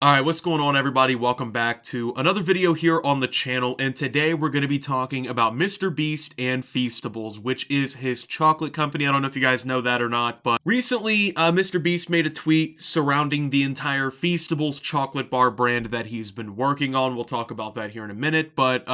Alright, what's going on everybody? Welcome back to another video here on the channel, and today we're going to be talking about MrBeast and Feastables, which is his chocolate company. I don't know if you guys know that or not, but recently MrBeast made a tweet surrounding the entire Feastables chocolate bar brand that he's been working on. We'll talk about that here in a minute, but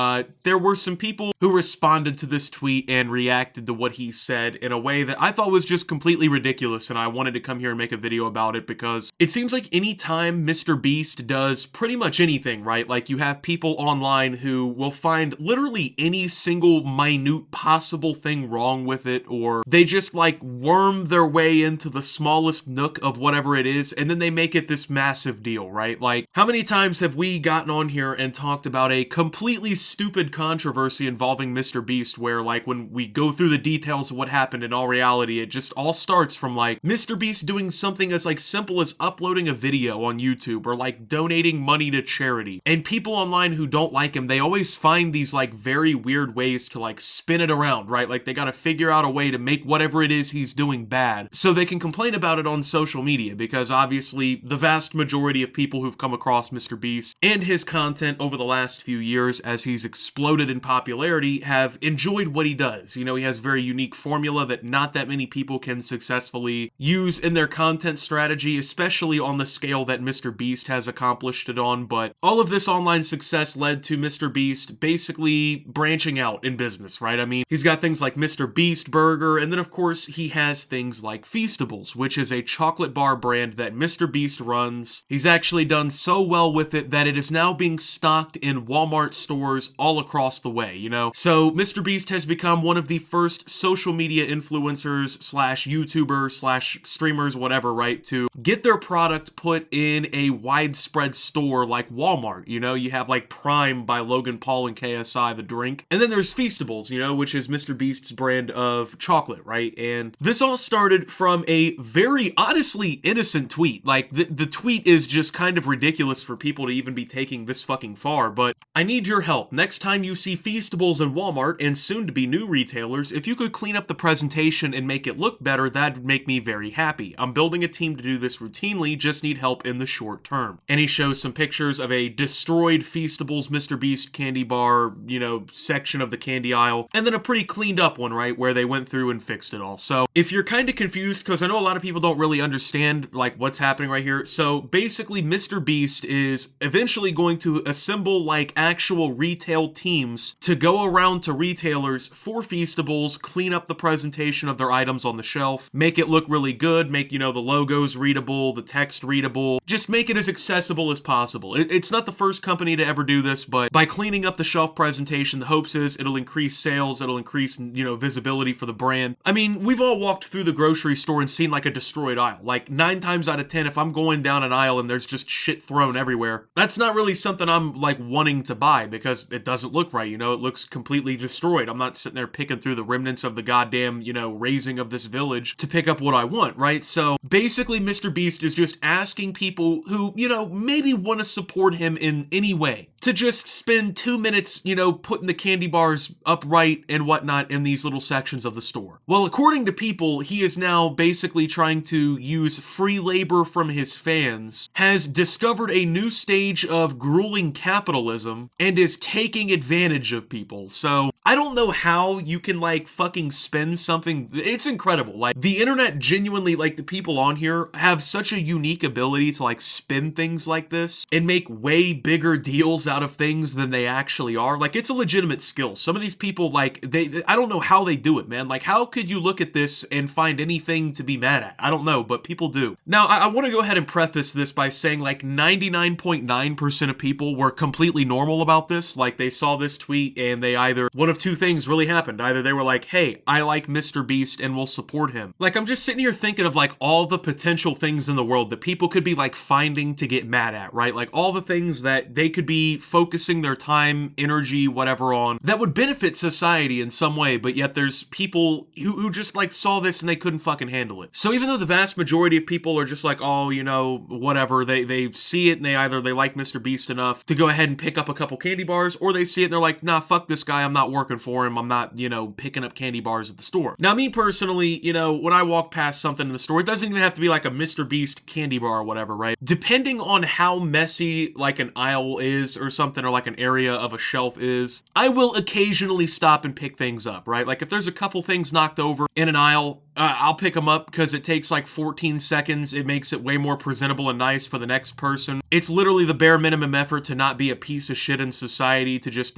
there were some people who responded to this tweet and reacted to what he said in a way that I thought was just completely ridiculous, and I wanted to come here and make a video about it because it seems like anytime MrBeast does pretty much anything, right? Like, you have people online who will find literally any single minute possible thing wrong with it, or they just like worm their way into the smallest nook of whatever it is, and then they make it this massive deal, right? Like, how many times have we gotten on here and talked about a completely stupid controversy involving MrBeast where, like, when we go through the details of what happened, in all reality, it just all starts from like MrBeast doing something as like simple as uploading a video on YouTube, or like donating money to charity. And people online who don't like him, they always find these like very weird ways to like spin it around, right? Like, they gotta figure out a way to make whatever it is he's doing bad so they can complain about it on social media, because obviously the vast majority of people who've come across MrBeast and his content over the last few years as he's exploded in popularity have enjoyed what he does. You know, he has a very unique formula that not that many people can successfully use in their content strategy, especially on the scale that MrBeast has accomplished it on. But all of this online success led to MrBeast basically branching out in business, right? I mean, he's got things like MrBeast Burger, and then of course he has things like Feastables, which is a chocolate bar brand that MrBeast runs. He's actually done so well with it that it is now being stocked in Walmart stores all across the way, you know? So MrBeast has become one of the first social media influencers slash YouTubers slash streamers, whatever, right, to get their product put in a widespread store like Walmart. You know, you have like Prime by Logan Paul and KSI, the drink. And then there's Feastables, you know, which is MrBeast's brand of chocolate, right? And this all started from a very honestly innocent tweet. Like, the tweet is just kind of ridiculous for people to even be taking this fucking far, but I need your help. Next time you see Feastables in Walmart and soon to be new retailers, if you could clean up the presentation and make it look better, that'd make me very happy. I'm building a team to do this routinely, just need help in the short term. And he shows some pictures of a destroyed Feastables MrBeast candy bar, you know, section of the candy aisle, and then a pretty cleaned up one, right, where they went through and fixed it all. So if you're kind of confused, because I know a lot of people don't really understand like what's happening right here, so basically MrBeast is eventually going to assemble like actual retail teams to go around to retailers for Feastables, clean up the presentation of their items on the shelf, make it look really good, make, you know, the logos readable, the text readable, just make it as accessible as possible. It's not the first company to ever do this, but by cleaning up the shelf presentation, the hopes is it'll increase sales, it'll increase, you know, visibility for the brand. I mean, we've all walked through the grocery store and seen like a destroyed aisle. Like 9 times out of 10, if I'm going down an aisle and there's just shit thrown everywhere, that's not really something I'm like wanting to buy because it doesn't look right, you know, it looks completely destroyed. I'm not sitting there picking through the remnants of the goddamn, you know, raising of this village to pick up what I want, right? So basically MrBeast is just asking people who, you know, maybe want to support him in any way to just spend 2 minutes, you know, putting the candy bars upright and whatnot in these little sections of the store. Well, according to people, he is now basically trying to use free labor from his fans, has discovered a new stage of grueling capitalism, and is taking advantage of people. So I don't know how you can like fucking spend something. It's incredible. Like, the internet genuinely, like, the people on here have such a unique ability to like spin things like this and make way bigger deals out of things than they actually are. Like, it's a legitimate skill. Some of these people, like, I don't know how they do it, man. Like, how could you look at this and find anything to be mad at? I don't know, but people do. Now, I want to go ahead and preface this by saying like 99.9% of people were completely normal about this. Like, they saw this tweet and they either, one of two things really happened. Either they were like, hey, I like MrBeast and will support him. Like, I'm just sitting here thinking of like all the potential things in the world that people could be like finding to get mad at, right? Like, all the things that they could be focusing their time, energy, whatever on that would benefit society in some way, but yet there's people who just like saw this and they couldn't fucking handle it. So even though the vast majority of people are just like, oh, you know, whatever, they see it and they like MrBeast enough to go ahead and pick up a couple candy bars, or they see it and they're like, nah, fuck this guy, I'm not working working for him. I'm not, you know, picking up candy bars at the store. Now, me personally, you know, when I walk past something in the store, it doesn't even have to be like a MrBeast candy bar or whatever, right? Depending on how messy like an aisle is or something, or like an area of a shelf is, I will occasionally stop and pick things up, right? Like if there's a couple things knocked over in an aisle, I'll pick them up because it takes like 14 seconds. It makes it way more presentable and nice for the next person. It's literally the bare minimum effort to not be a piece of shit in society, to just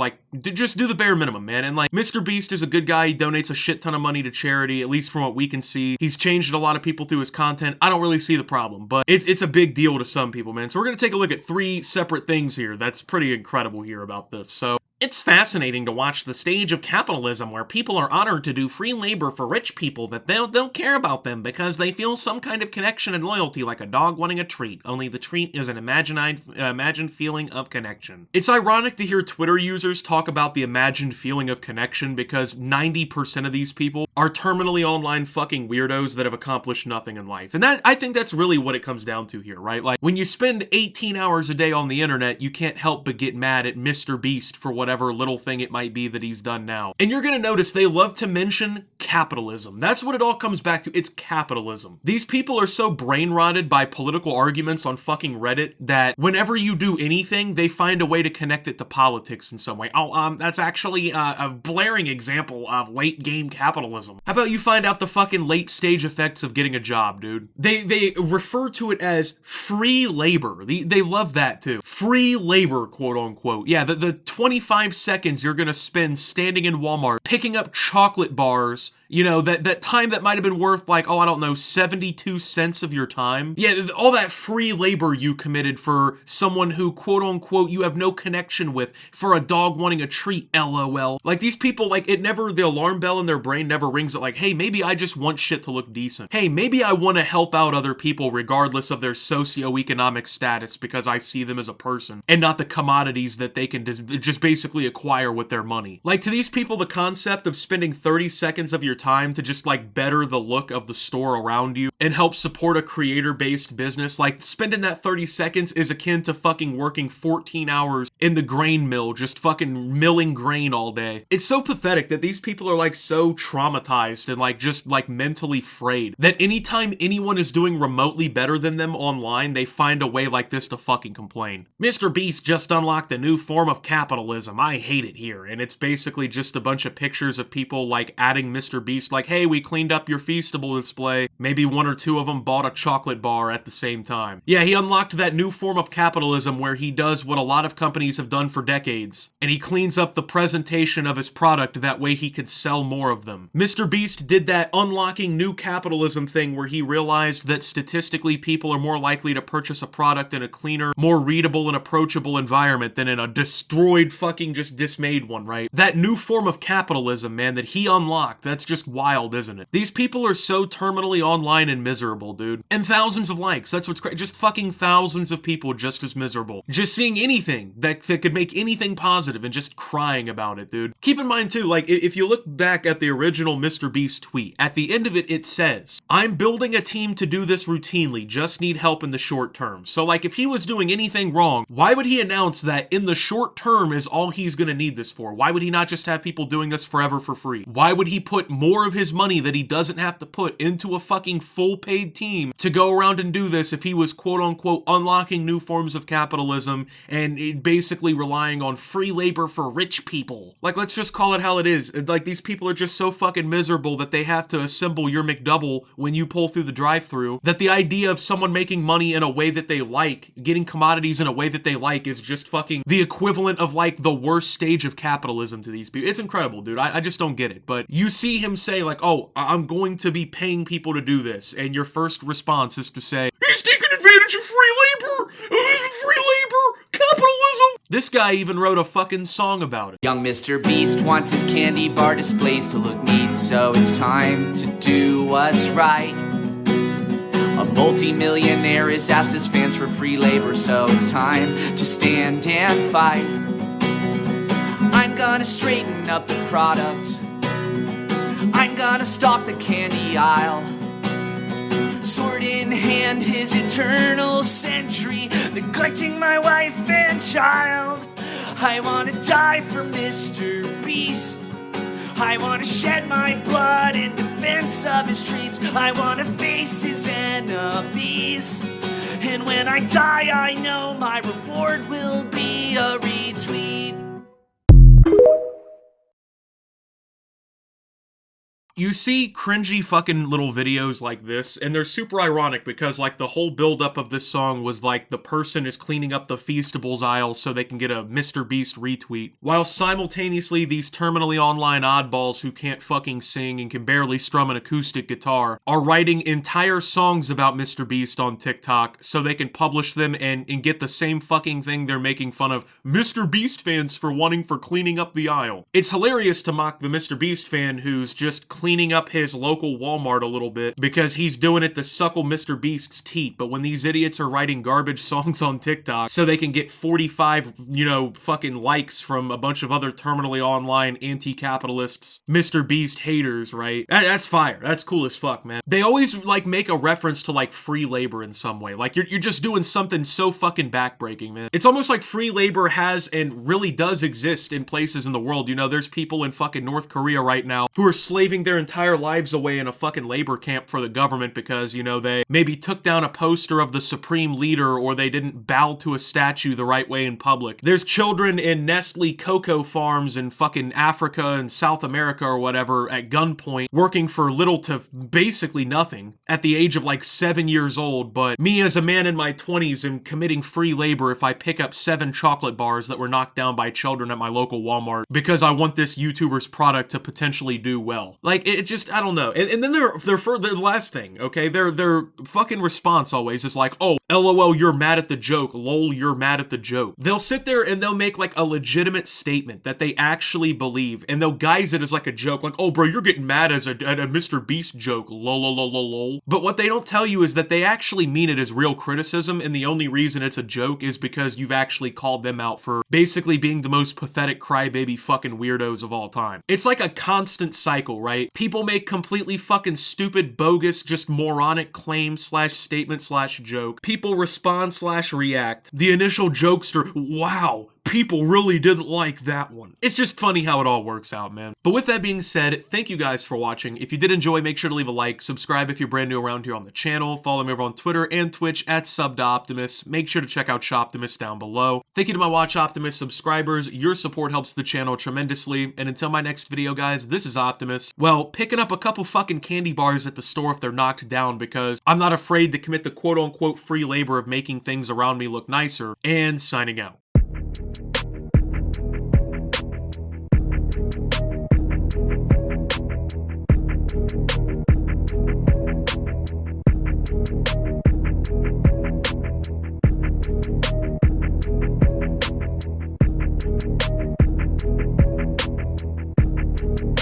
do the bare minimum, man. And like, MrBeast is a good guy. He donates a shit ton of money to charity, at least from what we can see. He's changed a lot of people through his content. I don't really see the problem, but it's a big deal to some people, man. So we're gonna take a look at 3 separate things here. That's pretty incredible here about this. So it's fascinating to watch the stage of capitalism where people are honored to do free labor for rich people that don't care about them because they feel some kind of connection and loyalty, like a dog wanting a treat, only the treat is an imagined feeling of connection. It's ironic to hear Twitter users talk about the imagined feeling of connection because 90% of these people are terminally online fucking weirdos that have accomplished nothing in life. And I think that's really what it comes down to here, right? Like, when you spend 18 hours a day on the internet, you can't help but get mad at MrBeast for whatever little thing it might be that he's done now. And you're gonna notice they love to mention capitalism. That's what it all comes back to. It's capitalism. These people are so brain rotted by political arguments on fucking Reddit that whenever you do anything, they find a way to connect it to politics in some way. Oh, that's actually a blaring example of late game capitalism. How about you find out the fucking late stage effects of getting a job, dude? They refer to it as free labor. They love that too. Free labor, quote unquote. Yeah, the 25 seconds you're gonna spend standing in Walmart picking up chocolate bars, you know, that time that might have been worth like, oh, I don't know, 72 cents of your time. Yeah, all that free labor you committed for someone who, quote unquote, you have no connection with, for a dog wanting a treat, LOL. Like, these people, like, the alarm bell in their brain never rings at like, hey, maybe I just want shit to look decent. Hey, maybe I want to help out other people regardless of their socioeconomic status because I see them as a person and not the commodities that they can just basically acquire with their money. Like, to these people, the concept of spending 30 seconds of your time to just like better the look of the store around you and help support a creator-based business, like spending that 30 seconds is akin to fucking working 14 hours in the grain mill, just fucking milling grain all day. It's so pathetic that these people are like so traumatized and like just like mentally frayed that anytime anyone is doing remotely better than them online, they find a way like this to fucking complain. MrBeast just unlocked a new form of capitalism. I hate it here. And it's basically just a bunch of pictures of people like adding MrBeast, like, hey, we cleaned up your Feastable display. Maybe 1 or 2 of them bought a chocolate bar at the same time. Yeah, he unlocked that new form of capitalism where he does what a lot of companies have done for decades, and he cleans up the presentation of his product that way he could sell more of them. MrBeast did that unlocking new capitalism thing where he realized that statistically people are more likely to purchase a product in a cleaner, more readable and approachable environment than in a destroyed fucking just dismayed one, right? That new form of capitalism, man, that he unlocked, that's just wild, isn't it? These people are so terminally online and miserable, dude. And thousands of likes. That's what's crazy. Just fucking thousands of people just as miserable. Just seeing anything that could make anything positive and just crying about it, dude. Keep in mind too, like, if you look back at the original MrBeast tweet, at the end of it, it says, I'm building a team to do this routinely, just need help in the short term. So like, if he was doing anything wrong, why would he announce that in the short term is all he's gonna need this for? Why would he not just have people doing this forever for free? Why would he put more of his money that he doesn't have to put into a fucking full paid team to go around and do this if he was quote unquote unlocking new forms of capitalism and basically relying on free labor for rich people? Like, let's just call it how it is. Like, these people are just so fucking miserable that they have to assemble your McDouble when you pull through the drive-thru, that the idea of someone making money in a way that they like, getting commodities in a way that they like, is just fucking the equivalent of like the worst stage of capitalism to these people. It's incredible, dude. I just don't get it. But you see him say like, oh, I'm going to be paying people to do this, and your first response is to say, he's taking advantage of free labor! Free labor! Capitalism! This guy even wrote a fucking song about it. Young MrBeast wants his candy bar displays to look neat, so it's time to do what's right. A multi-millionaire has asked his fans for free labor, so it's time to stand and fight. I'm gonna straighten up the product, I'm gonna stock the candy aisle, sword in hand, his eternal sentry, neglecting my wife and child. I wanna die for MrBeast. I wanna shed my blood in defense of his treats. I wanna face his enemies. And when I die, I know my reward will be a retweet. You see cringy fucking little videos like this, and they're super ironic because, like, the whole buildup of this song was, like, the person is cleaning up the Feastables aisle so they can get a MrBeast retweet, while simultaneously these terminally online oddballs who can't fucking sing and can barely strum an acoustic guitar are writing entire songs about MrBeast on TikTok so they can publish them and get the same fucking thing they're making fun of MrBeast fans for wanting for cleaning up the aisle. It's hilarious to mock the MrBeast fan who's just cleaning up his local Walmart a little bit because he's doing it to suckle MrBeast's teat, but when these idiots are writing garbage songs on TikTok so they can get 45, fucking likes from a bunch of other terminally online anti-capitalists, MrBeast haters, right? That's fire. That's cool as fuck, man. They always, like, make a reference to, like, free labor in some way. Like, you're just doing something so fucking backbreaking, man. It's almost like free labor has and really does exist in places in the world. There's people in fucking North Korea right now who are slaving their entire lives away in a fucking labor camp for the government because, they maybe took down a poster of the supreme leader or they didn't bow to a statue the right way in public. There's children in Nestle cocoa farms in fucking Africa and South America or whatever at gunpoint working for little to basically nothing at the age of like 7 years old, but me as a man in my 20s am committing free labor if I pick up 7 chocolate bars that were knocked down by children at my local Walmart because I want this YouTuber's product to potentially do well. Like, it just, I don't know. And then the last thing, okay? Their fucking response always is like, oh, LOL, you're mad at the joke. LOL, you're mad at the joke. They'll sit there and they'll make like a legitimate statement that they actually believe, and they'll guise it as like a joke, like, oh, bro, you're getting mad at a MrBeast joke. Lol, lol, lol, lol, lol. But what they don't tell you is that they actually mean it as real criticism, and the only reason it's a joke is because you've actually called them out for basically being the most pathetic crybaby fucking weirdos of all time. It's like a constant cycle, right? People make completely fucking stupid, bogus, just moronic claim / statement / joke. People respond / react. The initial jokester, wow, people really didn't like that one. It's just funny how it all works out, man. But with that being said, thank you guys for watching. If you did enjoy, make sure to leave a like, subscribe if you're brand new around here on the channel, follow me over on Twitter and Twitch at @SubToOptimus. Make sure to check out Shoptimus down below. Thank you to my Watch Optimus subscribers. Your support helps the channel tremendously. And until my next video, guys, this is Optimus. Well, picking up a couple fucking candy bars at the store if they're knocked down because I'm not afraid to commit the quote-unquote free labor of making things around me look nicer, and signing out.